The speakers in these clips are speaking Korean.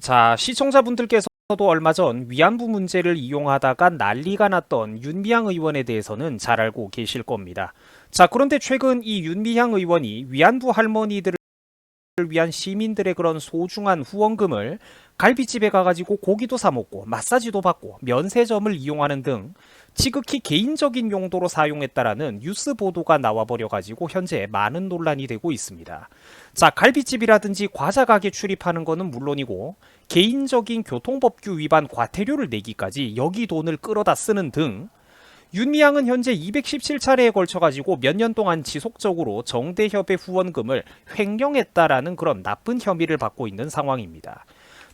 자, 시청자분들께서도 얼마 전 위안부 문제를 이용하다가 난리가 났던 윤미향 의원에 대해서는 잘 알고 계실 겁니다. 자, 그런데 최근 이 윤미향 의원이 위안부 할머니들을 위한 시민들의 그런 소중한 후원금을 갈비집에 가가지고 고기도 사 먹고 마사지도 받고 면세점을 이용하는 등 지극히 개인적인 용도로 사용했다라는 뉴스 보도가 나와버려가지고 현재 많은 논란이 되고 있습니다. 자, 갈비집이라든지 과자 가게 출입하는 거는 물론이고 개인적인 교통법규 위반 과태료를 내기까지 여기 돈을 끌어다 쓰는 등 윤미향은 현재 217차례에 걸쳐가지고 몇 년 동안 지속적으로 정대협의 후원금을 횡령했다라는 그런 나쁜 혐의를 받고 있는 상황입니다.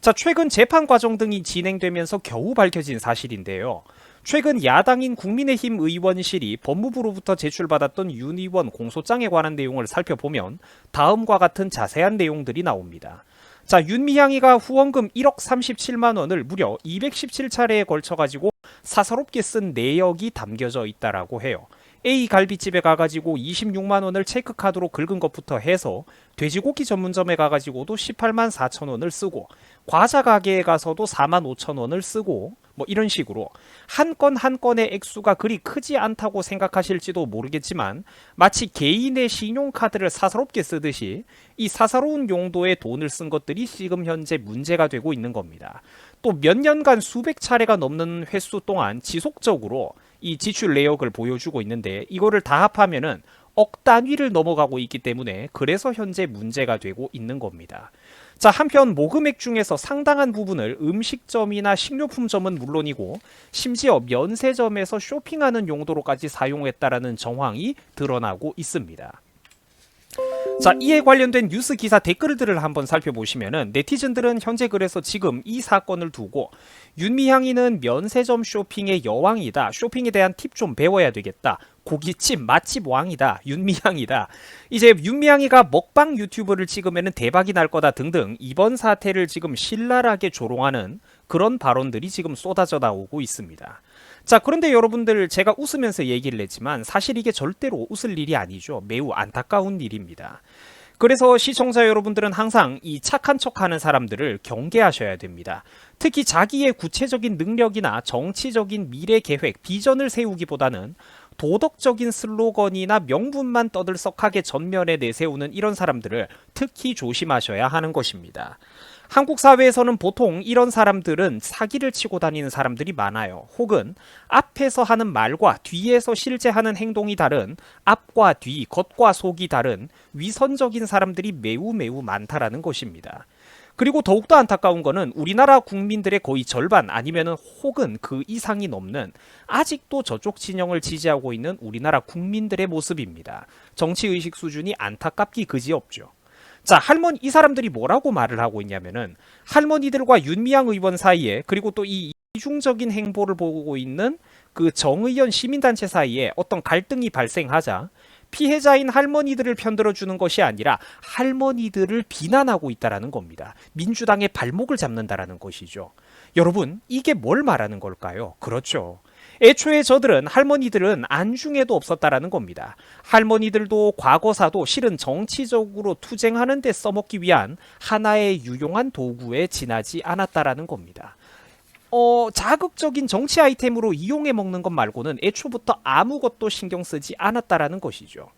자, 최근 재판 과정 등이 진행되면서 겨우 밝혀진 사실인데요. 최근 야당인 국민의힘 의원실이 법무부로부터 제출받았던 윤 의원 공소장에 관한 내용을 살펴보면 다음과 같은 자세한 내용들이 나옵니다. 자, 윤미향이가 후원금 1억 37만 원을 무려 217차례에 걸쳐가지고 사사롭게 쓴 내역이 담겨져 있다라고 해요. A 갈비집에 가가지고 26만 원을 체크카드로 긁은 것부터 해서 돼지고기 전문점에 가가지고도 18만 4천 원을 쓰고 과자 가게에 가서도 4만 5천 원을 쓰고 뭐 이런 식으로 한 건 한 건의 액수가 그리 크지 않다고 생각하실지도 모르겠지만 마치 개인의 신용카드를 사사롭게 쓰듯이 이 사사로운 용도의 돈을 쓴 것들이 지금 현재 문제가 되고 있는 겁니다. 또 몇 년간 수백 차례가 넘는 횟수 동안 지속적으로 이 지출 내역을 보여주고 있는데 이거를 다 합하면은 억 단위를 넘어가고 있기 때문에 그래서 현재 문제가 되고 있는 겁니다. 자, 한편 모금액 중에서 상당한 부분을 음식점이나 식료품점은 물론이고 심지어 면세점에서 쇼핑하는 용도로까지 사용했다라는 정황이 드러나고 있습니다. 자, 이에 관련된 뉴스 기사 댓글들을 한번 살펴보시면은 네티즌들은 현재 그래서 지금 이 사건을 두고 윤미향이는 면세점 쇼핑의 여왕이다. 쇼핑에 대한 팁 좀 배워야 되겠다. 고깃집 맛집 왕이다. 윤미향이다. 이제 윤미향이가 먹방 유튜브를 찍으면 대박이 날 거다 등등 이번 사태를 지금 신랄하게 조롱하는 그런 발언들이 지금 쏟아져 나오고 있습니다. 자, 그런데 여러분들 제가 웃으면서 얘기를 했지만 사실 이게 절대로 웃을 일이 아니죠. 매우 안타까운 일입니다. 그래서 시청자 여러분들은 항상 이 착한 척하는 사람들을 경계하셔야 됩니다. 특히 자기의 구체적인 능력이나 정치적인 미래 계획, 비전을 세우기보다는 도덕적인 슬로건이나 명분만 떠들썩하게 전면에 내세우는 이런 사람들을 특히 조심하셔야 하는 것입니다. 한국 사회에서는 보통 이런 사람들은 사기를 치고 다니는 사람들이 많아요. 혹은 앞에서 하는 말과 뒤에서 실제 하는 행동이 다른, 앞과 뒤, 겉과 속이 다른 위선적인 사람들이 매우 많다라는 것입니다. 그리고 더욱더 안타까운 거는 우리나라 국민들의 거의 절반 아니면은 혹은 그 이상이 넘는 아직도 저쪽 진영을 지지하고 있는 우리나라 국민들의 모습입니다. 정치의식 수준이 안타깝기 그지없죠. 자, 이 사람들이 뭐라고 말을 하고 있냐면은 할머니들과 윤미향 의원 사이에 그리고 또 이 이중적인 행보를 보고 있는 그 정의연 시민단체 사이에 어떤 갈등이 발생하자 피해자인 할머니들을 편들어주는 것이 아니라 할머니들을 비난하고 있다라는 겁니다. 민주당의 발목을 잡는다라는 것이죠. 여러분, 이게 뭘 말하는 걸까요? 그렇죠. 애초에 저들은 할머니들은 안중에도 없었다라는 겁니다. 할머니들도 과거사도 실은 정치적으로 투쟁하는 데 써먹기 위한 하나의 유용한 도구에 지나지 않았다라는 겁니다. 자극적인 정치 아이템으로 이용해 먹는 것 말고는 애초부터 아무것도 신경 쓰지 않았다라는 것이죠.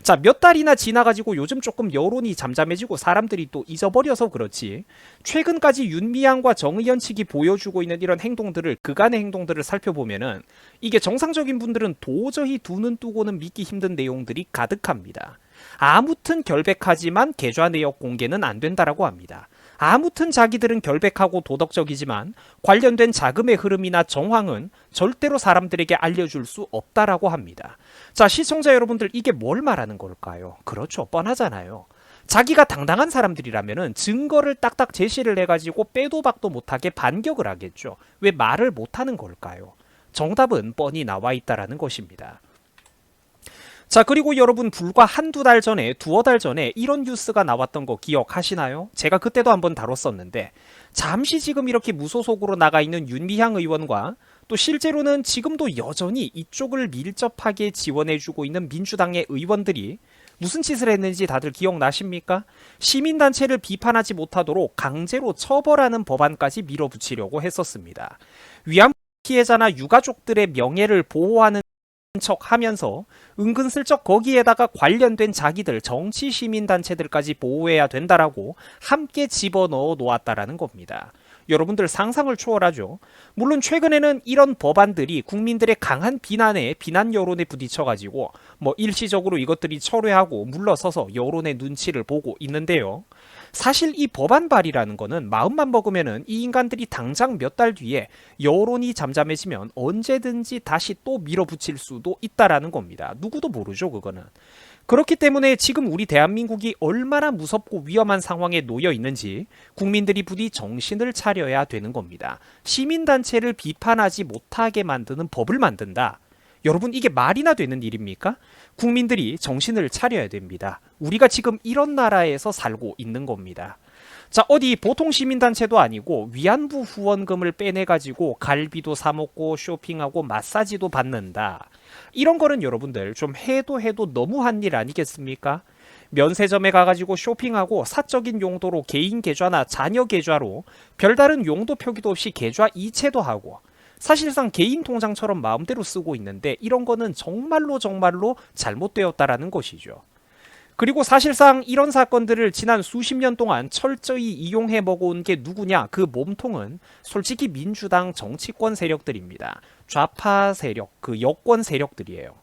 자, 몇 달이나 지나가지고 요즘 조금 여론이 잠잠해지고 사람들이 또 잊어버려서 그렇지 최근까지 윤미향과 정의연 측이 보여주고 있는 이런 행동들을 그간의 행동들을 살펴보면은 이게 정상적인 분들은 도저히 두 눈 뜨고는 믿기 힘든 내용들이 가득합니다. 아무튼 결백하지만 계좌 내역 공개는 안 된다라고 합니다. 아무튼 자기들은 결백하고 도덕적이지만 관련된 자금의 흐름이나 정황은 절대로 사람들에게 알려줄 수 없다라고 합니다. 자, 시청자 여러분들 이게 뭘 말하는 걸까요? 그렇죠. 뻔하잖아요. 자기가 당당한 사람들이라면 증거를 딱딱 제시를 해가지고 빼도 박도 못하게 반격을 하겠죠. 왜 말을 못하는 걸까요? 정답은 뻔히 나와 있다라는 것입니다. 자, 그리고 여러분 불과 한두 달 전에 두어 달 전에 이런 뉴스가 나왔던 거 기억하시나요? 제가 그때도 한번 다뤘었는데 잠시 지금 이렇게 무소속으로 나가 있는 윤미향 의원과 또 실제로는 지금도 여전히 이쪽을 밀접하게 지원해주고 있는 민주당의 의원들이 무슨 짓을 했는지 다들 기억나십니까? 시민단체를 비판하지 못하도록 강제로 처벌하는 법안까지 밀어붙이려고 했었습니다. 위안부 피해자나 유가족들의 명예를 보호하는 척 하면서 은근슬쩍 거기에다가 관련된 자기들 정치 시민단체들까지 보호해야 된다라고 함께 집어넣어 놓았다라는 겁니다. 여러분들 상상을 초월하죠. 물론 최근에는 이런 법안들이 국민들의 강한 비난에 비난 여론에 부딪혀가지고 일시적으로 이것들이 철회하고 물러서서 여론의 눈치를 보고 있는데요. 사실 이 법안 발의라는 거는 마음만 먹으면은 이 인간들이 당장 몇 달 뒤에 여론이 잠잠해지면 언제든지 다시 또 밀어붙일 수도 있다라는 겁니다. 누구도 모르죠, 그거는. 그렇기 때문에 지금 우리 대한민국이 얼마나 무섭고 위험한 상황에 놓여 있는지 국민들이 부디 정신을 차려야 되는 겁니다. 시민단체를 비판하지 못하게 만드는 법을 만든다. 여러분, 이게 말이나 되는 일입니까? 국민들이 정신을 차려야 됩니다. 우리가 지금 이런 나라에서 살고 있는 겁니다. 자, 어디 보통 시민단체도 아니고 위안부 후원금을 빼내가지고 갈비도 사먹고 쇼핑하고 마사지도 받는다. 이런 거는 여러분들 좀 해도 너무한 일 아니겠습니까? 면세점에 가가지고 쇼핑하고 사적인 용도로 개인 계좌나 자녀 계좌로 별다른 용도 표기도 없이 계좌 이체도 하고 사실상 개인 통장처럼 마음대로 쓰고 있는데 이런 거는 정말로 잘못되었다라는 것이죠. 그리고 사실상 이런 사건들을 지난 수십 년 동안 철저히 이용해 먹어온 게 누구냐? 그 몸통은 솔직히 민주당 정치권 세력들입니다. 좌파 세력, 그 여권 세력들이에요.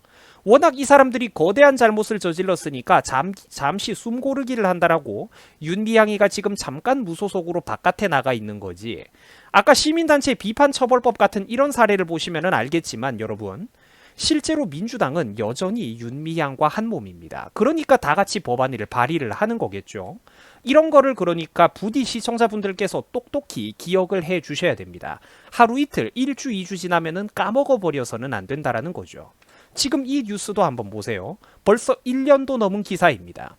워낙 이 사람들이 거대한 잘못을 저질렀으니까 잠시 숨고르기를 한다라고 윤미향이가 지금 잠깐 무소속으로 바깥에 나가 있는 거지. 아까 시민단체 비판처벌법 같은 이런 사례를 보시면 알겠지만 여러분, 실제로 민주당은 여전히 윤미향과 한 몸입니다. 그러니까 다 같이 법안을 발의를 하는 거겠죠. 이런 거를 그러니까 부디 시청자분들께서 똑똑히 기억을 해 주셔야 됩니다. 하루 이틀, 1주, 2주 지나면은 까먹어 버려서는 안 된다라는 거죠. 지금 이 뉴스도 한번 보세요. 벌써 1년도 넘은 기사입니다.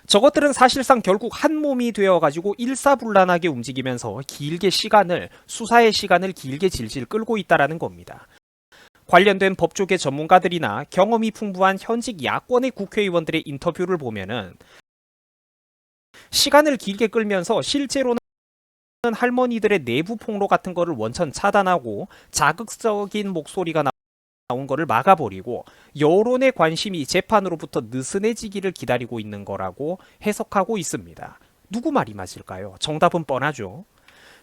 저것들은 사실상 결국 한 몸이 되어가지고 일사불란하게 움직이면서 수사의 시간을 길게 질질 끌고 있다라는 겁니다. 관련된 법조계 전문가들이나 경험이 풍부한 현직 야권의 국회의원들의 인터뷰를 보면은 시간을 길게 끌면서 실제로는 할머니들의 내부 폭로 같은 거를 원천 차단하고 자극적인 목소리가 나온 거를 막아버리고 여론의 관심이 재판으로부터 느슨해지기를 기다리고 있는 거라고 해석하고 있습니다. 누구 말이 맞을까요? 정답은 뻔하죠.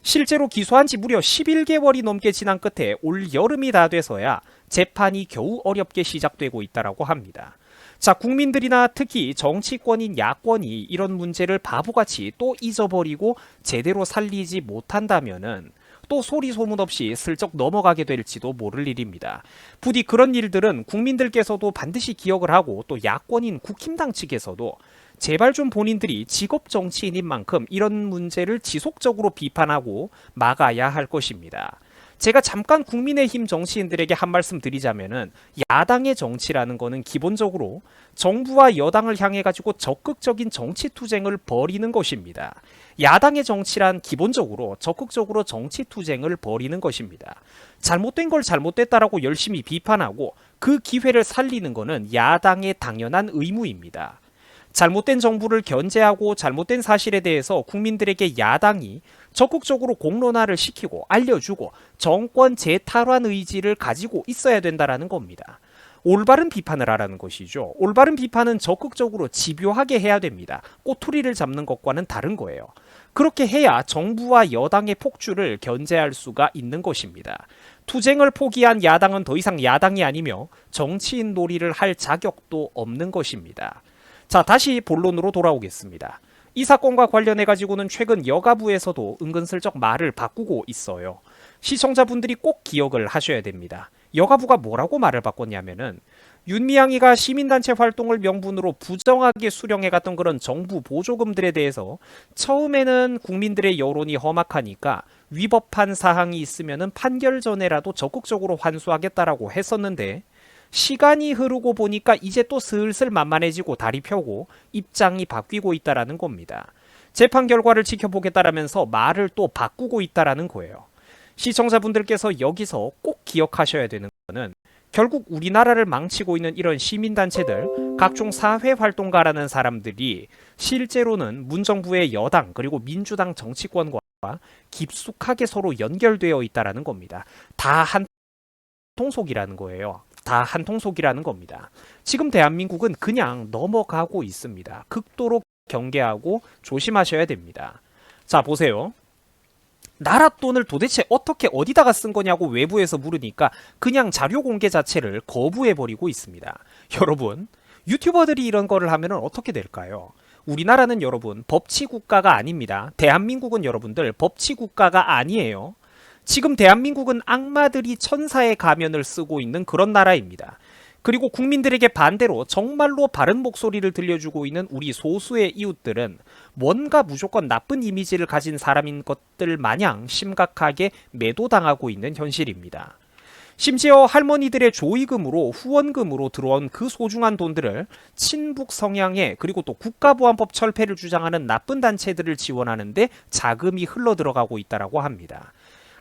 실제로 기소한 지 무려 11개월이 넘게 지난 끝에 올 여름이 다 돼서야 재판이 겨우 어렵게 시작되고 있다라고 합니다. 자, 국민들이나 특히 정치권인 야권이 이런 문제를 바보같이 또 잊어버리고 제대로 살리지 못한다면은 또 소리 소문 없이 슬쩍 넘어가게 될지도 모를 일입니다. 부디 그런 일들은 국민들께서도 반드시 기억을 하고 또 야권인 국힘당 측에서도 제발 좀 본인들이 직업 정치인인 만큼 이런 문제를 지속적으로 비판하고 막아야 할 것입니다. 제가 잠깐 국민의힘 정치인들에게 한 말씀 드리자면은 야당의 정치라는 거는 기본적으로 정부와 여당을 향해 가지고 적극적인 정치 투쟁을 벌이는 것입니다. 야당의 정치란 기본적으로 적극적으로 정치 투쟁을 벌이는 것입니다. 잘못된 걸 잘못됐다라고 열심히 비판하고 그 기회를 살리는 거는 야당의 당연한 의무입니다. 잘못된 정부를 견제하고 잘못된 사실에 대해서 국민들에게 야당이 적극적으로 공론화를 시키고 알려주고 정권 재탈환 의지를 가지고 있어야 된다는 겁니다. 올바른 비판을 하라는 것이죠. 올바른 비판은 적극적으로 집요하게 해야 됩니다. 꼬투리를 잡는 것과는 다른 거예요. 그렇게 해야 정부와 여당의 폭주를 견제할 수가 있는 것입니다. 투쟁을 포기한 야당은 더 이상 야당이 아니며 정치인 놀이를 할 자격도 없는 것입니다. 자, 다시 본론으로 돌아오겠습니다. 이 사건과 관련해 가지고는 최근 여가부에서도 은근슬쩍 말을 바꾸고 있어요. 시청자분들이 꼭 기억을 하셔야 됩니다. 여가부가 뭐라고 말을 바꿨냐면은 윤미향이가 시민단체 활동을 명분으로 부정하게 수령해갔던 그런 정부 보조금들에 대해서 처음에는 국민들의 여론이 험악하니까 위법한 사항이 있으면은 판결 전에라도 적극적으로 환수하겠다라고 했었는데 시간이 흐르고 보니까 이제 또 슬슬 만만해지고 다리 펴고 입장이 바뀌고 있다라는 겁니다. 재판 결과를 지켜보겠다라면서 말을 또 바꾸고 있다라는 거예요. 시청자분들께서 여기서 꼭 기억하셔야 되는 거는 결국 우리나라를 망치고 있는 이런 시민단체들, 각종 사회활동가라는 사람들이 실제로는 문정부의 여당 그리고 민주당 정치권과 깊숙하게 서로 연결되어 있다라는 겁니다. 다 한 통속이라는 거예요. 다 한 통속이라는 겁니다. 지금 대한민국은 그냥 넘어가고 있습니다. 극도로 경계하고 조심하셔야 됩니다. 자, 보세요. 나라 돈을 도대체 어떻게 어디다가 쓴 거냐고 외부에서 물으니까 그냥 자료 공개 자체를 거부해버리고 있습니다. 여러분, 유튜버들이 이런 거를 하면 어떻게 될까요? 우리나라는 여러분 법치국가가 아닙니다. 대한민국은 여러분들 법치국가가 아니에요. 지금 대한민국은 악마들이 천사의 가면을 쓰고 있는 그런 나라입니다. 그리고 국민들에게 반대로 정말로 바른 목소리를 들려주고 있는 우리 소수의 이웃들은 뭔가 무조건 나쁜 이미지를 가진 사람인 것들 마냥 심각하게 매도당하고 있는 현실입니다. 심지어 할머니들의 조의금으로 후원금으로 들어온 그 소중한 돈들을 친북 성향의 그리고 또 국가보안법 철폐를 주장하는 나쁜 단체들을 지원하는데 자금이 흘러들어가고 있다고 합니다.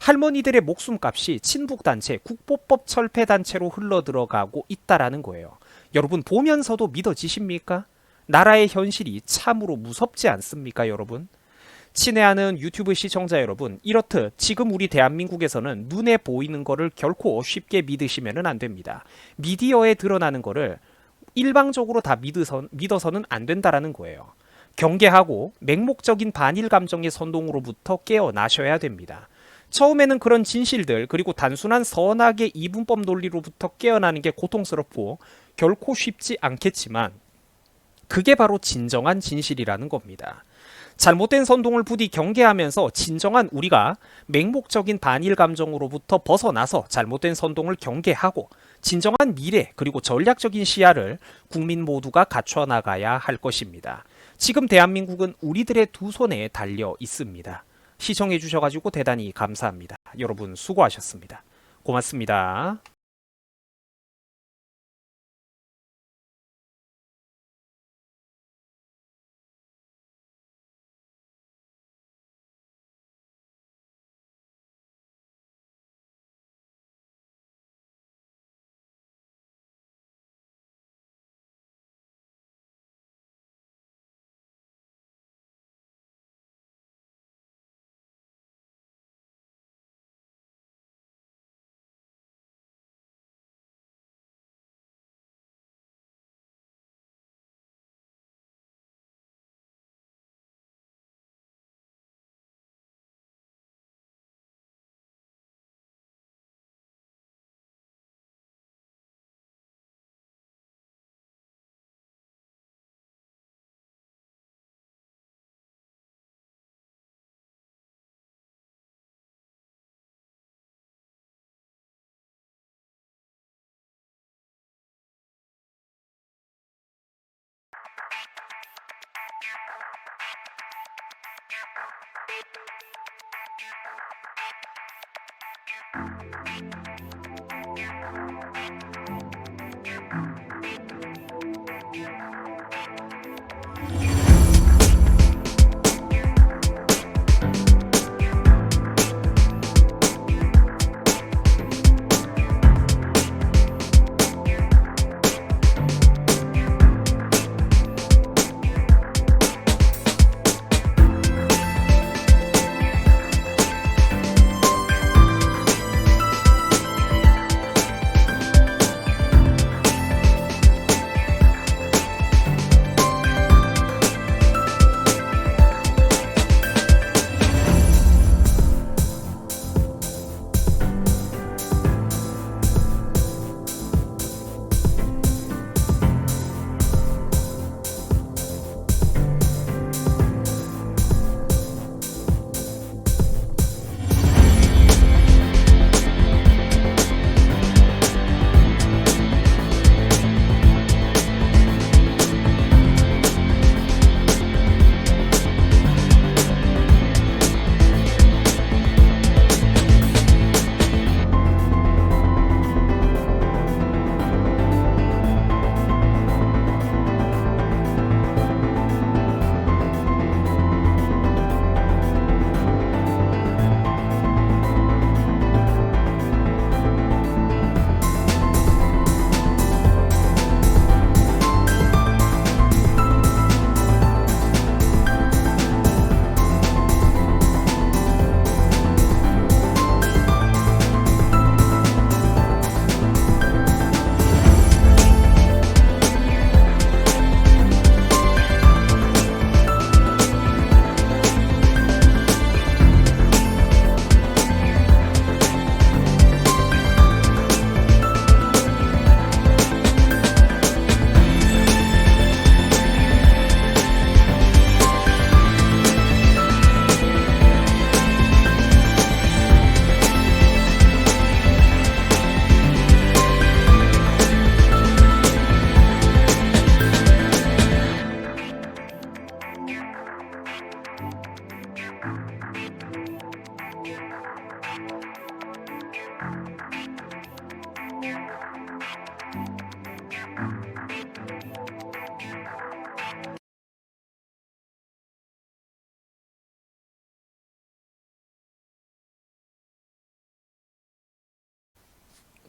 할머니들의 목숨값이 친북단체, 국보법 철폐단체로 흘러들어가고 있다라는 거예요. 여러분 보면서도 믿어지십니까? 나라의 현실이 참으로 무섭지 않습니까, 여러분? 친애하는 유튜브 시청자 여러분, 이렇듯 지금 우리 대한민국에서는 눈에 보이는 거를 결코 쉽게 믿으시면 안 됩니다. 미디어에 드러나는 거를 일방적으로 다 믿어서는 안 된다라는 거예요. 경계하고 맹목적인 반일 감정의 선동으로부터 깨어나셔야 됩니다. 처음에는 그런 진실들 그리고 단순한 선악의 이분법 논리로부터 깨어나는 게 고통스럽고 결코 쉽지 않겠지만 그게 바로 진정한 진실이라는 겁니다. 잘못된 선동을 부디 경계하면서 진정한 우리가 맹목적인 반일 감정으로부터 벗어나서 잘못된 선동을 경계하고 진정한 미래 그리고 전략적인 시야를 국민 모두가 갖춰 나가야 할 것입니다. 지금 대한민국은 우리들의 두 손에 달려 있습니다. 시청해 주셔가지고 대단히 감사합니다. 여러분 수고하셨습니다. 고맙습니다.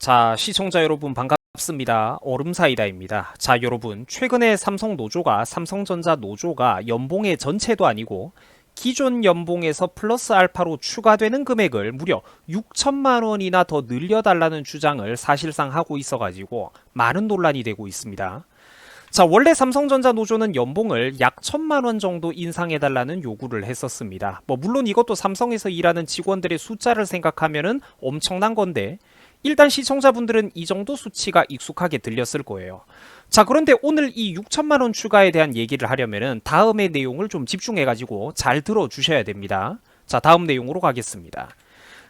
자, 시청자 여러분 반갑습니다. 얼음사이다입니다. 자, 여러분, 최근에 삼성전자 노조가 연봉의 전체도 아니고 기존 연봉에서 플러스 알파로 추가되는 금액을 무려 6천만 원이나 더 늘려달라는 주장을 사실상 하고 있어가지고 많은 논란이 되고 있습니다. 자, 원래 삼성전자 노조는 연봉을 약 1천만 원 정도 인상해달라는 요구를 했었습니다. 물론 이것도 삼성에서 일하는 직원들의 숫자를 생각하면은 엄청난 건데, 일단 시청자분들은 이 정도 수치가 익숙하게 들렸을 거예요. 자, 그런데 오늘 이 6천만 원 추가에 대한 얘기를 하려면은 다음의 내용을 좀 집중해가지고 잘 들어주셔야 됩니다. 자, 다음 내용으로 가겠습니다.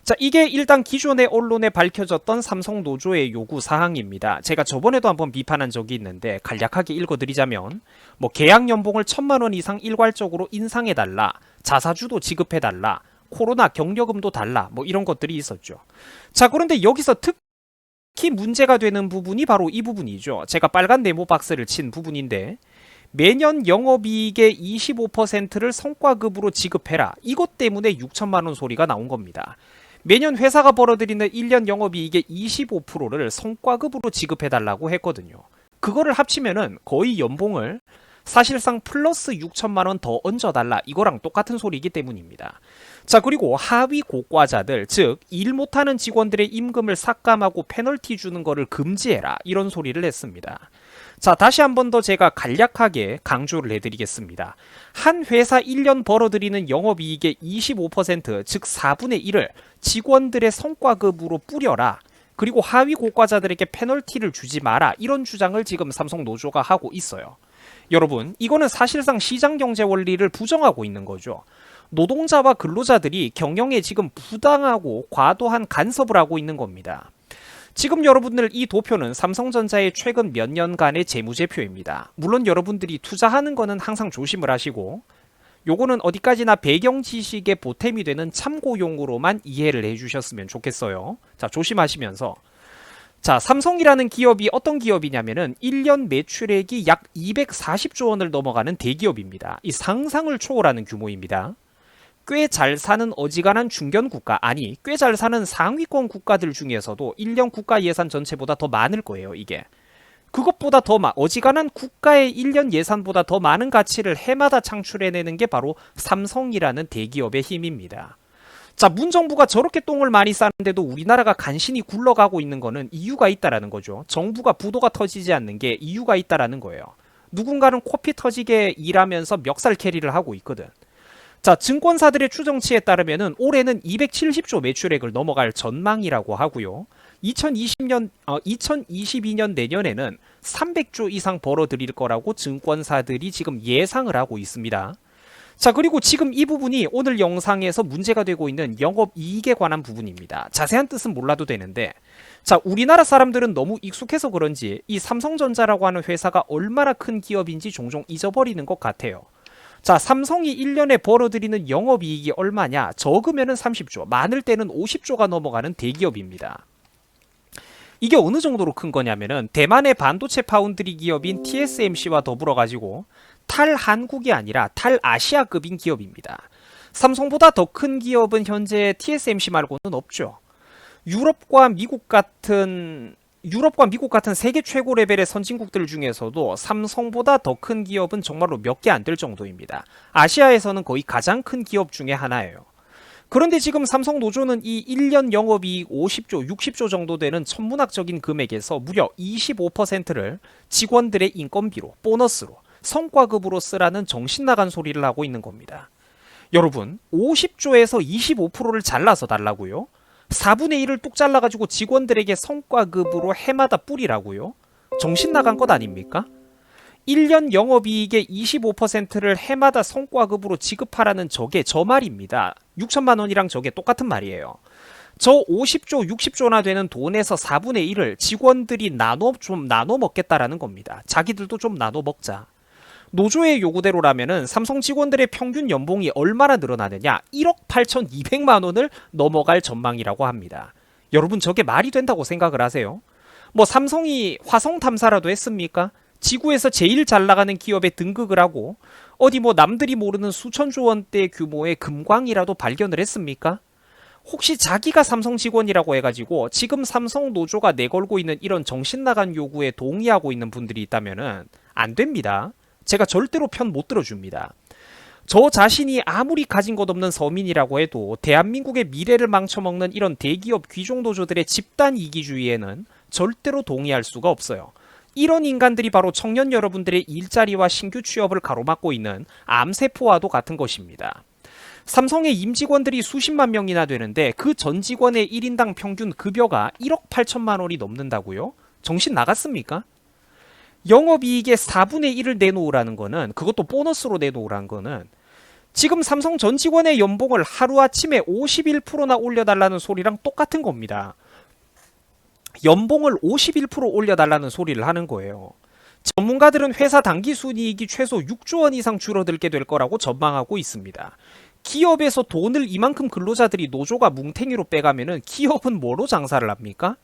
자, 이게 일단 기존의 언론에 밝혀졌던 삼성 노조의 요구 사항입니다. 제가 저번에도 한번 비판한 적이 있는데 간략하게 읽어드리자면 계약 연봉을 1천만 원 이상 일괄적으로 인상해달라, 자사주도 지급해달라, 코로나 경력금도 달라, 이런 것들이 있었죠. 자, 그런데 여기서 특히 문제가 되는 부분이 바로 이 부분이죠. 제가 빨간 네모 박스를 친 부분인데, 매년 영업이익의 25%를 성과급으로 지급해라. 이것 때문에 6천만 원 소리가 나온 겁니다. 매년 회사가 벌어들이는 1년 영업이익의 25%를 성과급으로 지급해달라고 했거든요. 그거를 합치면은 거의 연봉을 사실상 플러스 6천만 원 더 얹어달라, 이거랑 똑같은 소리이기 때문입니다. 자, 그리고 하위 고과자들, 즉 일 못하는 직원들의 임금을 삭감하고 페널티 주는 거를 금지해라, 이런 소리를 했습니다. 자, 다시 한 번 더 제가 간략하게 강조를 해드리겠습니다. 한 회사 1년 벌어들이는 영업이익의 25%, 즉 4분의 1을 직원들의 성과급으로 뿌려라, 그리고 하위 고과자들에게 페널티를 주지 마라, 이런 주장을 지금 삼성 노조가 하고 있어요. 여러분, 이거는 사실상 시장경제 원리를 부정하고 있는 거죠. 노동자와 근로자들이 경영에 지금 부당하고 과도한 간섭을 하고 있는 겁니다. 지금 여러분들 이 도표는 삼성전자의 최근 몇 년간의 재무제표입니다. 물론 여러분들이 투자하는 거는 항상 조심을 하시고, 요거는 어디까지나 배경 지식의 보탬이 되는 참고용으로만 이해를 해주셨으면 좋겠어요. 자, 조심하시면서, 자, 삼성이라는 기업이 어떤 기업이냐면은 1년 매출액이 약 240조 원을 넘어가는 대기업입니다. 이 상상을 초월하는 규모입니다. 꽤 잘 사는 어지간한 중견 국가, 아니 꽤 잘 사는 상위권 국가들 중에서도 1년 국가 예산 전체보다 더 많을 거예요, 이게. 그것보다 더 어지간한 국가의 1년 예산보다 더 많은 가치를 해마다 창출해내는 게 바로 삼성이라는 대기업의 힘입니다. 자, 문정부가 저렇게 똥을 많이 싸는데도 우리나라가 간신히 굴러가고 있는 거는 이유가 있다라는 거죠. 정부가 부도가 터지지 않는 게 이유가 있다라는 거예요. 누군가는 코피 터지게 일하면서 멱살 캐리를 하고 있거든. 자, 증권사들의 추정치에 따르면은 올해는 270조 매출액을 넘어갈 전망이라고 하고요. 2022년 내년에는 300조 이상 벌어들일 거라고 증권사들이 지금 예상을 하고 있습니다. 자, 그리고 지금 이 부분이 오늘 영상에서 문제가 되고 있는 영업이익에 관한 부분입니다. 자세한 뜻은 몰라도 되는데, 자, 우리나라 사람들은 너무 익숙해서 그런지 이 삼성전자라고 하는 회사가 얼마나 큰 기업인지 종종 잊어버리는 것 같아요. 자, 삼성이 1년에 벌어들이는 영업이익이 얼마냐? 적으면은 30조, 많을 때는 50조가 넘어가는 대기업입니다. 이게 어느 정도로 큰 거냐면은 대만의 반도체 파운드리 기업인 TSMC와 더불어 가지고 탈한국이 아니라 탈아시아급인 기업입니다. 삼성보다 더 큰 기업은 현재 TSMC 말고는 없죠. 유럽과 미국 같은 세계 최고 레벨의 선진국들 중에서도 삼성보다 더 큰 기업은 정말로 몇 개 안 될 정도입니다. 아시아에서는 거의 가장 큰 기업 중에 하나예요. 그런데 지금 삼성 노조는 이 1년 영업이익 50조, 60조 정도 되는 천문학적인 금액에서 무려 25%를 직원들의 인건비로, 보너스로, 성과급으로 쓰라는 정신나간 소리를 하고 있는 겁니다. 여러분, 50조에서 25%를 잘라서 달라고요? 4분의 1을 뚝 잘라가지고 직원들에게 성과급으로 해마다 뿌리라고요? 정신나간 것 아닙니까? 1년 영업이익의 25%를 해마다 성과급으로 지급하라는 저 말입니다. 6천만 원이랑 저게 똑같은 말이에요. 저 50조, 60조나 되는 돈에서 4분의 1을 직원들이 좀 나눠 먹겠다라는 겁니다. 자기들도 좀 나눠 먹자. 노조의 요구대로라면은 삼성 직원들의 평균 연봉이 얼마나 늘어나느냐? 1억 8,200만 원을 넘어갈 전망이라고 합니다. 여러분, 저게 말이 된다고 생각을 하세요? 삼성이 화성 탐사라도 했습니까? 지구에서 제일 잘 나가는 기업에 등극을 하고 어디 남들이 모르는 수천조 원대 규모의 금광이라도 발견을 했습니까? 혹시 자기가 삼성 직원이라고 해가지고 지금 삼성 노조가 내걸고 있는 이런 정신나간 요구에 동의하고 있는 분들이 있다면은 안 됩니다. 제가 절대로 편 못 들어줍니다. 저 자신이 아무리 가진 것 없는 서민이라고 해도 대한민국의 미래를 망쳐먹는 이런 대기업 귀족 노조들의 집단 이기주의에는 절대로 동의할 수가 없어요. 이런 인간들이 바로 청년 여러분들의 일자리와 신규 취업을 가로막고 있는 암세포와도 같은 것입니다. 삼성의 임직원들이 수십만 명이나 되는데 그 전 직원의 1인당 평균 급여가 1억 8천만 원이 넘는다고요? 정신 나갔습니까? 영업이익의 4분의 1을 내놓으라는 거는, 그것도 보너스로 내놓으라는 거는 지금 삼성 전 직원의 연봉을 하루아침에 51%나 올려달라는 소리랑 똑같은 겁니다. 연봉을 51% 올려달라는 소리를 하는 거예요. 전문가들은 회사 당기 순이익이 최소 6조 원 이상 줄어들게 될 거라고 전망하고 있습니다. 기업에서 돈을 이만큼 근로자들이 노조가 뭉탱이로 빼가면은 기업은 뭐로 장사를 합니까?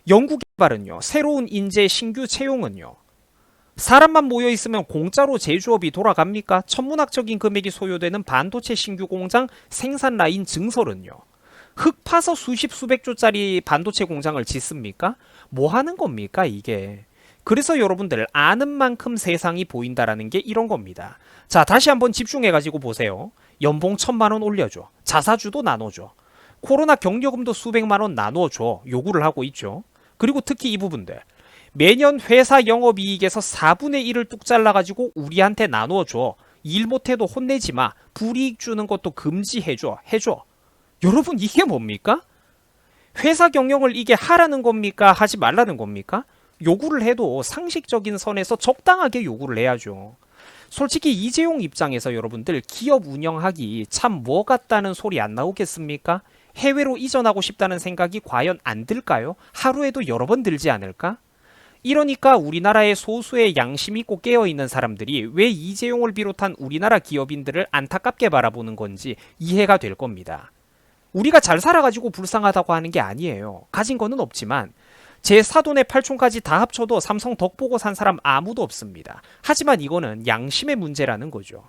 연구개발은요, 새로운 인재 신규 채용은요, 사람만 모여있으면 공짜로 제조업이 돌아갑니까? 천문학적인 금액이 소요되는 반도체 신규 공장 생산 라인 증설은요, 흙 파서 수십 수백조짜리 반도체 공장을 짓습니까? 뭐 하는 겁니까 이게? 그래서 여러분들 아는 만큼 세상이 보인다라는 게 이런 겁니다. 자, 다시 한번 집중해가지고 보세요. 연봉 1,000만 원 올려줘. 자사주도 나눠줘. 코로나 격려금도 수백만 원 나눠줘. 요구를 하고 있죠. 그리고 특히 이 부분들. 매년 회사 영업이익에서 4분의 1을 뚝 잘라가지고 우리한테 나눠줘. 일 못해도 혼내지 마. 불이익 주는 것도 금지해줘. 해줘. 여러분 이게 뭡니까? 회사 경영을 이게 하라는 겁니까? 하지 말라는 겁니까? 요구를 해도 상식적인 선에서 적당하게 요구를 해야죠. 솔직히 이재용 입장에서 여러분들 기업 운영하기 참 뭐 같다는 소리 안 나오겠습니까? 해외로 이전하고 싶다는 생각이 과연 안 들까요? 하루에도 여러 번 들지 않을까? 이러니까 우리나라의 소수의 양심 있고 깨어있는 사람들이 왜 이재용을 비롯한 우리나라 기업인들을 안타깝게 바라보는 건지 이해가 될 겁니다. 우리가 잘 살아가지고 불쌍하다고 하는 게 아니에요. 가진 거는 없지만 제 사돈의 팔촌까지 다 합쳐도 삼성 덕 보고 산 사람 아무도 없습니다. 하지만 이거는 양심의 문제라는 거죠.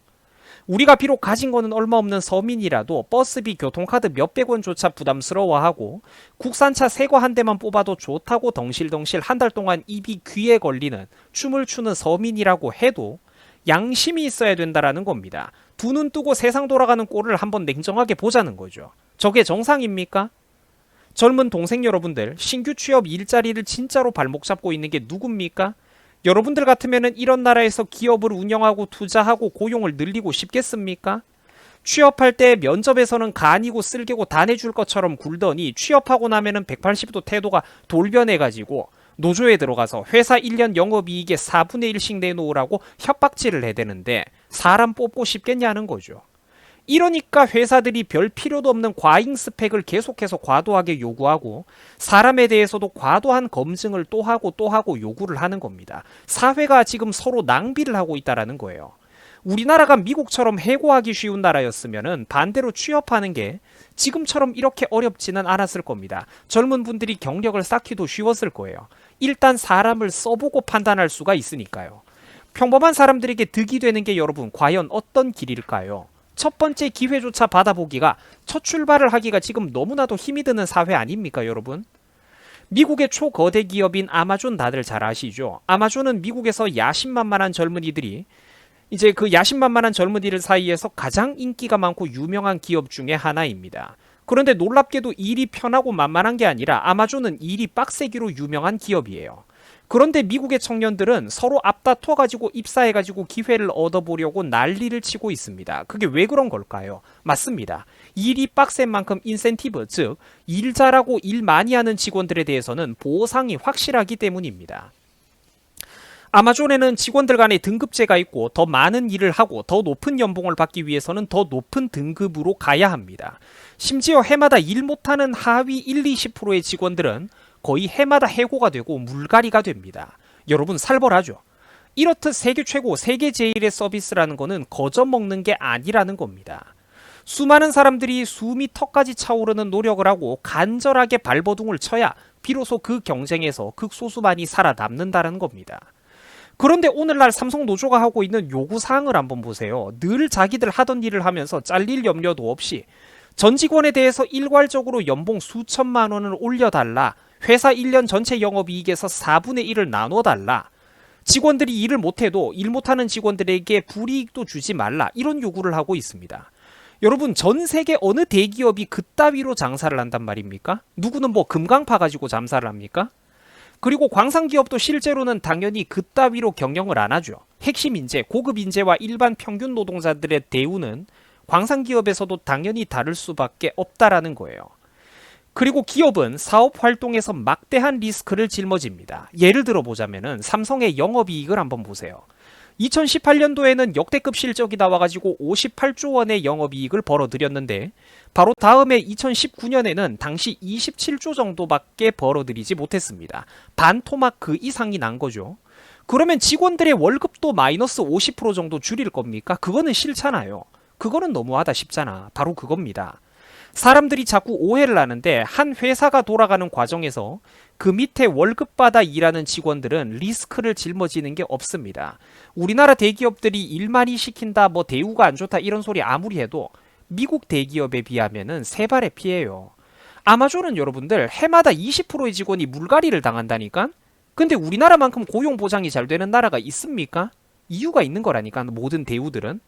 우리가 비록 가진 거는 얼마 없는 서민이라도 버스비 교통카드 몇백 원조차 부담스러워하고 국산차 새 거 한 대만 뽑아도 좋다고 덩실덩실 한 달 동안 입이 귀에 걸리는 춤을 추는 서민이라고 해도 양심이 있어야 된다라는 겁니다. 두 눈 뜨고 세상 돌아가는 꼴을 한번 냉정하게 보자는 거죠. 저게 정상입니까? 젊은 동생 여러분들, 신규 취업 일자리를 진짜로 발목 잡고 있는 게 누굽니까? 여러분들 같으면 이런 나라에서 기업을 운영하고 투자하고 고용을 늘리고 싶겠습니까? 취업할 때 면접에서는 간이고 쓸개고 다 내줄 것처럼 굴더니 취업하고 나면은 180도 태도가 돌변해가지고 노조에 들어가서 회사 1년 영업이익의 4분의 1씩 내놓으라고 협박질을 해대는데 사람 뽑고 싶겠냐는 거죠. 이러니까 회사들이 별 필요도 없는 과잉 스펙을 계속해서 과도하게 요구하고 사람에 대해서도 과도한 검증을 또 하고 요구를 하는 겁니다. 사회가 지금 서로 낭비를 하고 있다는 거예요. 우리나라가 미국처럼 해고하기 쉬운 나라였으면 반대로 취업하는 게 지금처럼 이렇게 어렵지는 않았을 겁니다. 젊은 분들이 경력을 쌓기도 쉬웠을 거예요. 일단 사람을 써보고 판단할 수가 있으니까요. 평범한 사람들에게 득이 되는 게 여러분 과연 어떤 길일까요? 첫 번째 기회조차 받아보기가, 첫 출발을 하기가 지금 너무나도 힘이 드는 사회 아닙니까 여러분? 미국의 초거대 기업인 아마존 다들 잘 아시죠? 아마존은 미국에서 야심만만한 젊은이들이 이제 그 야심만만한 젊은이들 사이에서 가장 인기가 많고 유명한 기업 중에 하나입니다. 그런데 놀랍게도 일이 편하고 만만한 게 아니라 아마존은 일이 빡세기로 유명한 기업이에요. 그런데 미국의 청년들은 서로 앞다퉈가지고 입사해가지고 기회를 얻어보려고 난리를 치고 있습니다. 그게 왜 그런 걸까요? 맞습니다. 일이 빡센 만큼 인센티브, 즉 일 잘하고 일 많이 하는 직원들에 대해서는 보상이 확실하기 때문입니다. 아마존에는 직원들 간의 등급제가 있고 더 많은 일을 하고 더 높은 연봉을 받기 위해서는 더 높은 등급으로 가야 합니다. 심지어 해마다 일 못하는 하위 1, 20%의 직원들은 거의 해마다 해고가 되고 물갈이가 됩니다. 여러분 살벌하죠? 이렇듯 세계 최고, 세계 제일의 서비스라는 거는 거저 먹는 게 아니라는 겁니다. 수많은 사람들이 숨이 턱까지 차오르는 노력을 하고 간절하게 발버둥을 쳐야 비로소 그 경쟁에서 극소수만이 살아남는다는 겁니다. 그런데 오늘날 삼성 노조가 하고 있는 요구사항을 한번 보세요. 늘 자기들 하던 일을 하면서 잘릴 염려도 없이 전 직원에 대해서 일괄적으로 연봉 수천만 원을 올려달라. 회사 1년 전체 영업이익에서 4분의 1을 나눠달라. 직원들이 일을 못해도 일 못하는 직원들에게 불이익도 주지 말라. 이런 요구를 하고 있습니다. 여러분, 전 세계 어느 대기업이 그따위로 장사를 한단 말입니까? 누구는 뭐 금강파 가지고 장사를 합니까? 그리고 광산기업도 실제로는 당연히 그따위로 경영을 안 하죠. 핵심 인재, 고급 인재와 일반 평균 노동자들의 대우는 광산기업에서도 당연히 다를 수밖에 없다라는 거예요. 그리고 기업은 사업 활동에서 막대한 리스크를 짊어집니다. 예를 들어 보자면은 삼성의 영업이익을 한번 보세요. 2018년도에는 역대급 실적이 나와가지고 58조 원의 영업이익을 벌어들였는데 바로 다음에 2019년에는 당시 27조 정도밖에 벌어들이지 못했습니다. 반토막 그 이상이 난 거죠. 그러면 직원들의 월급도 마이너스 50% 정도 줄일 겁니까? 그거는 싫잖아요. 그거는 너무하다 싶잖아. 바로 그겁니다. 사람들이 자꾸 오해를 하는데 한 회사가 돌아가는 과정에서 그 밑에 월급 받아 일하는 직원들은 리스크를 짊어지는 게 없습니다. 우리나라 대기업들이 일 많이 시킨다, 뭐 대우가 안 좋다 이런 소리 아무리 해도 미국 대기업에 비하면은 세 발의 피해요. 아마존은 여러분들 해마다 20%의 직원이 물갈이를 당한다니까? 근데 우리나라만큼 고용 보장이 잘 되는 나라가 있습니까? 이유가 있는 거라니까, 모든 대우들은.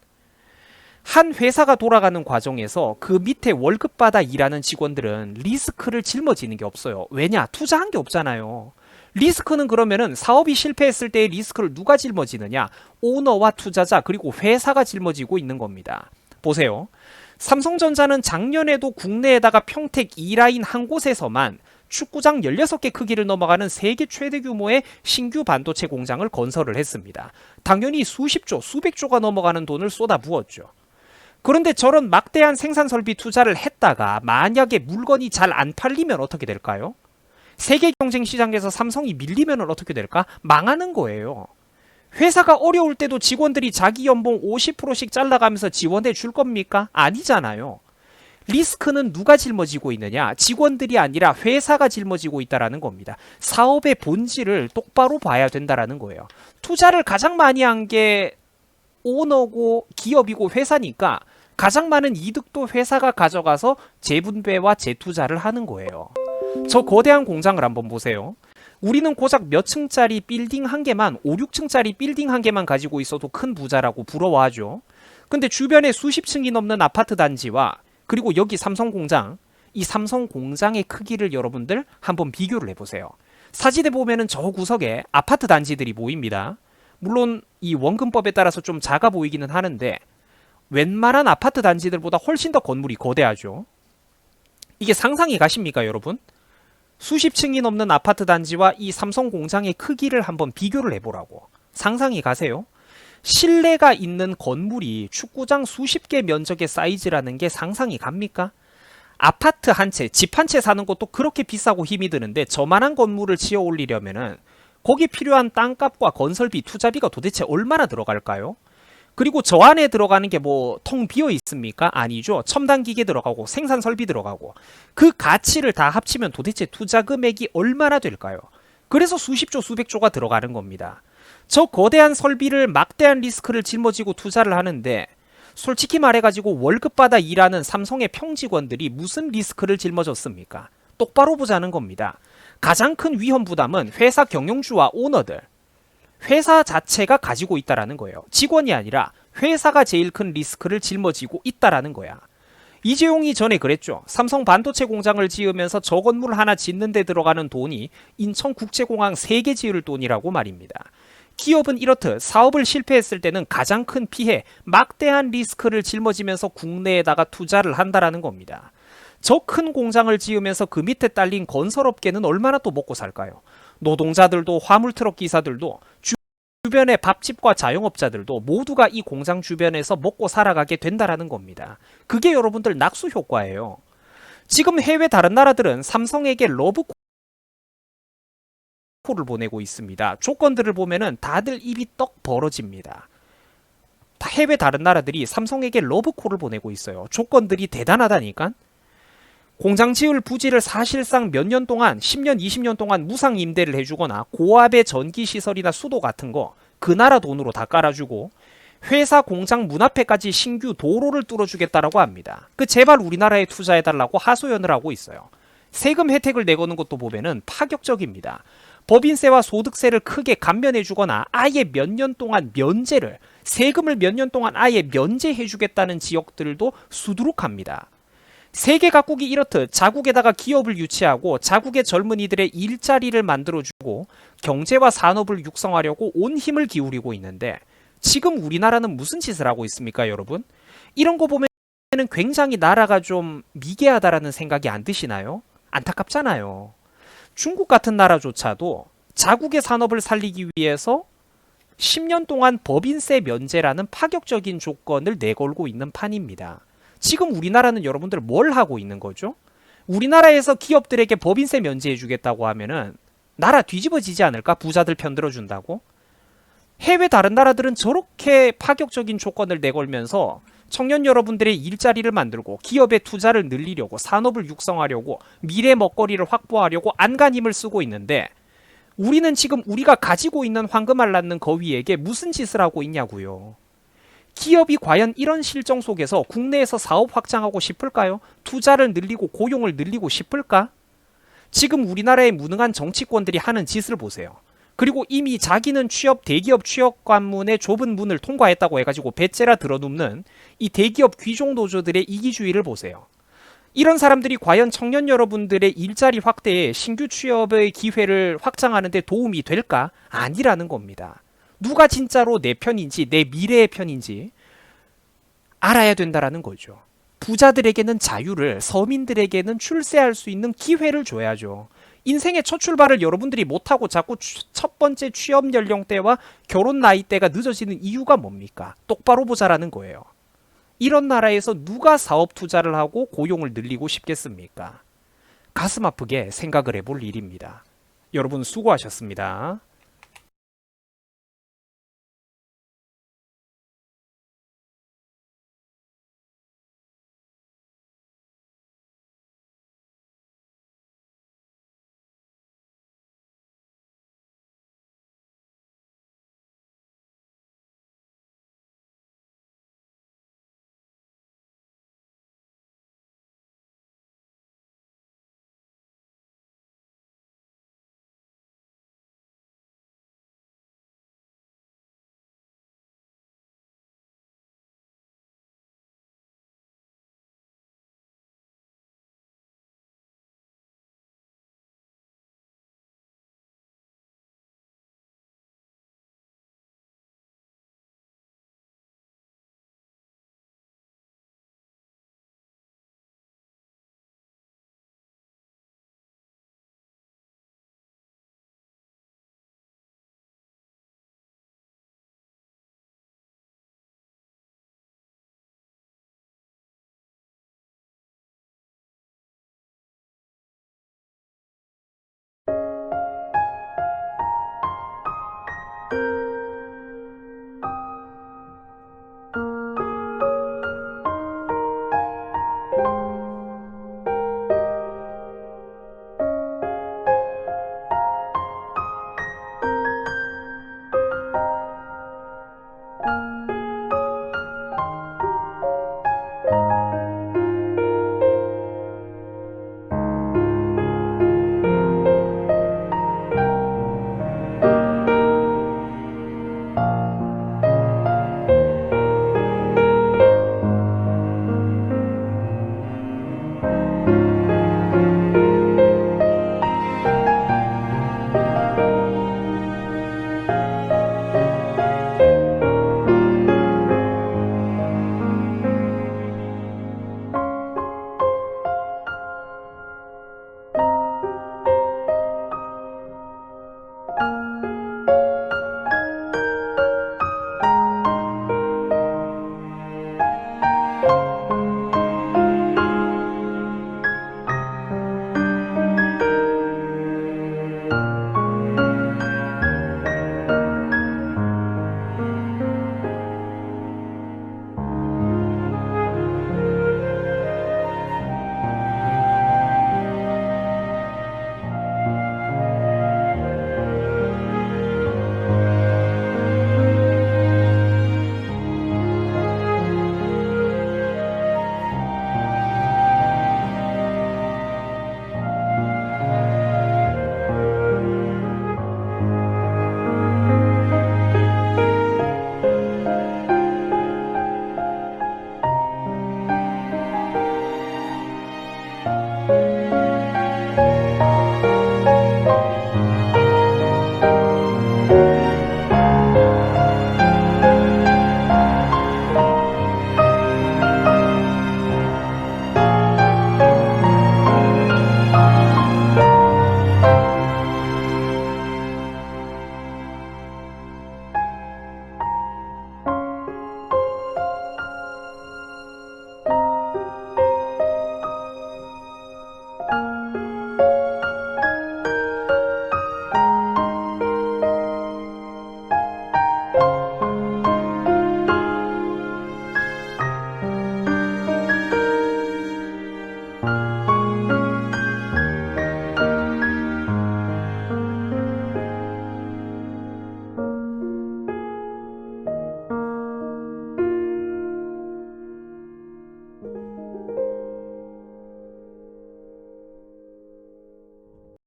한 회사가 돌아가는 과정에서 그 밑에 월급 받아 일하는 직원들은 리스크를 짊어지는 게 없어요. 왜냐? 투자한 게 없잖아요. 리스크는 그러면은 사업이 실패했을 때의 리스크를 누가 짊어지느냐? 오너와 투자자 그리고 회사가 짊어지고 있는 겁니다. 보세요. 삼성전자는 작년에도 국내에다가 평택 2라인 한 곳에서만 축구장 16개 크기를 넘어가는 세계 최대 규모의 신규 반도체 공장을 건설을 했습니다. 당연히 수십조, 수백조가 넘어가는 돈을 쏟아부었죠. 그런데 저런 막대한 생산 설비 투자를 했다가 만약에 물건이 잘 안 팔리면 어떻게 될까요? 세계 경쟁 시장에서 삼성이 밀리면 어떻게 될까? 망하는 거예요. 회사가 어려울 때도 직원들이 자기 연봉 50%씩 잘라가면서 지원해 줄 겁니까? 아니잖아요. 리스크는 누가 짊어지고 있느냐? 직원들이 아니라 회사가 짊어지고 있다는 겁니다. 사업의 본질을 똑바로 봐야 된다는 거예요. 투자를 가장 많이 한 게 오너고 기업이고 회사니까 가장 많은 이득도 회사가 가져가서 재분배와 재투자를 하는 거예요. 저 거대한 공장을 한번 보세요. 우리는 고작 몇 층짜리 빌딩 한 개만, 5, 6층짜리 빌딩 한 개만 가지고 있어도 큰 부자라고 부러워하죠. 근데 주변에 수십 층이 넘는 아파트 단지와 그리고 여기 삼성 공장, 이 삼성 공장의 크기를 여러분들 한번 비교를 해보세요. 사진에 보면은 저 구석에 아파트 단지들이 보입니다. 물론 이 원근법에 따라서 좀 작아 보이기는 하는데 웬만한 아파트 단지들보다 훨씬 더 건물이 거대하죠. 이게 상상이 가십니까, 여러분? 수십 층이 넘는 아파트 단지와 이 삼성 공장의 크기를 한번 비교를 해보라고. 상상이 가세요? 실내가 있는 건물이 축구장 수십 개 면적의 사이즈라는 게 상상이 갑니까? 아파트 한 채, 집 한 채 사는 것도 그렇게 비싸고 힘이 드는데 저만한 건물을 지어 올리려면은 거기 필요한 땅값과 건설비, 투자비가 도대체 얼마나 들어갈까요? 그리고 저 안에 들어가는 게 뭐 텅 비어 있습니까? 아니죠. 첨단 기계 들어가고 생산 설비 들어가고 그 가치를 다 합치면 도대체 투자 금액이 얼마나 될까요? 그래서 수십조, 수백조가 들어가는 겁니다. 저 거대한 설비를 막대한 리스크를 짊어지고 투자를 하는데 솔직히 말해가지고 월급 받아 일하는 삼성의 평직원들이 무슨 리스크를 짊어졌습니까? 똑바로 보자는 겁니다. 가장 큰 위험 부담은 회사 경영주와 오너들, 회사 자체가 가지고 있다라는 거예요. 직원이 아니라 회사가 제일 큰 리스크를 짊어지고 있다라는 거야. 이재용이 전에 그랬죠. 삼성 반도체 공장을 지으면서 저 건물 하나 짓는 데 들어가는 돈이 인천국제공항 3개 지을 돈이라고 말입니다. 기업은 이렇듯 사업을 실패했을 때는 가장 큰 피해, 막대한 리스크를 짊어지면서 국내에다가 투자를 한다라는 겁니다. 저 큰 공장을 지으면서 그 밑에 딸린 건설업계는 얼마나 또 먹고 살까요? 노동자들도 화물트럭 기사들도 주변의 밥집과 자영업자들도 모두가 이 공장 주변에서 먹고 살아가게 된다라는 겁니다. 그게 여러분들 낙수 효과예요. 지금 해외 다른 나라들은 삼성에게 러브콜을 보내고 있습니다. 조건들을 보면은 다들 입이 떡 벌어집니다. 해외 다른 나라들이 삼성에게 러브콜을 보내고 있어요. 조건들이 대단하다니까. 공장 지을 부지를 사실상 몇 년 동안 10년 20년 동안 무상 임대를 해주거나 고압의 전기시설이나 수도 같은 거 그 나라 돈으로 다 깔아주고 회사 공장 문 앞에까지 신규 도로를 뚫어주겠다라고 합니다. 제발 우리나라에 투자해달라고 하소연을 하고 있어요. 세금 혜택을 내거는 것도 보면은 파격적입니다. 법인세와 소득세를 크게 감면해주거나 아예 몇 년 동안 면제를, 세금을 몇 년 동안 아예 면제해주겠다는 지역들도 수두룩합니다. 세계 각국이 이렇듯 자국에다가 기업을 유치하고 자국의 젊은이들의 일자리를 만들어주고 경제와 산업을 육성하려고 온 힘을 기울이고 있는데 지금 우리나라는 무슨 짓을 하고 있습니까, 여러분? 이런 거 보면 굉장히 나라가 좀 미개하다라는 생각이 안 드시나요? 안타깝잖아요. 중국 같은 나라조차도 자국의 산업을 살리기 위해서 10년 동안 법인세 면제라는 파격적인 조건을 내걸고 있는 판입니다. 지금 우리나라는 여러분들 뭘 하고 있는 거죠? 우리나라에서 기업들에게 법인세 면제해 주겠다고 하면은 나라 뒤집어지지 않을까? 부자들 편들어 준다고? 해외 다른 나라들은 저렇게 파격적인 조건을 내걸면서 청년 여러분들의 일자리를 만들고 기업의 투자를 늘리려고 산업을 육성하려고 미래 먹거리를 확보하려고 안간 힘을 쓰고 있는데 우리는 지금 우리가 가지고 있는 황금알 낳는 거위에게 무슨 짓을 하고 있냐고요. 기업이 과연 이런 실정 속에서 국내에서 사업 확장하고 싶을까요? 투자를 늘리고 고용을 늘리고 싶을까? 지금 우리나라의 무능한 정치권들이 하는 짓을 보세요. 그리고 이미 자기는 대기업 취업 관문의 좁은 문을 통과했다고 해가지고 배째라 들어눕는 이 대기업 귀족 노조들의 이기주의를 보세요. 이런 사람들이 과연 청년 여러분들의 일자리 확대에 신규 취업의 기회를 확장하는 데 도움이 될까? 아니라는 겁니다. 누가 진짜로 내 편인지 내 미래의 편인지 알아야 된다라는 거죠. 부자들에게는 자유를, 서민들에게는 출세할 수 있는 기회를 줘야죠. 인생의 첫 출발을 여러분들이 못하고 자꾸 첫 번째 취업 연령대와 결혼 나이대가 늦어지는 이유가 뭡니까? 똑바로 보자라는 거예요. 이런 나라에서 누가 사업 투자를 하고 고용을 늘리고 싶겠습니까? 가슴 아프게 생각을 해볼 일입니다. 여러분 수고하셨습니다.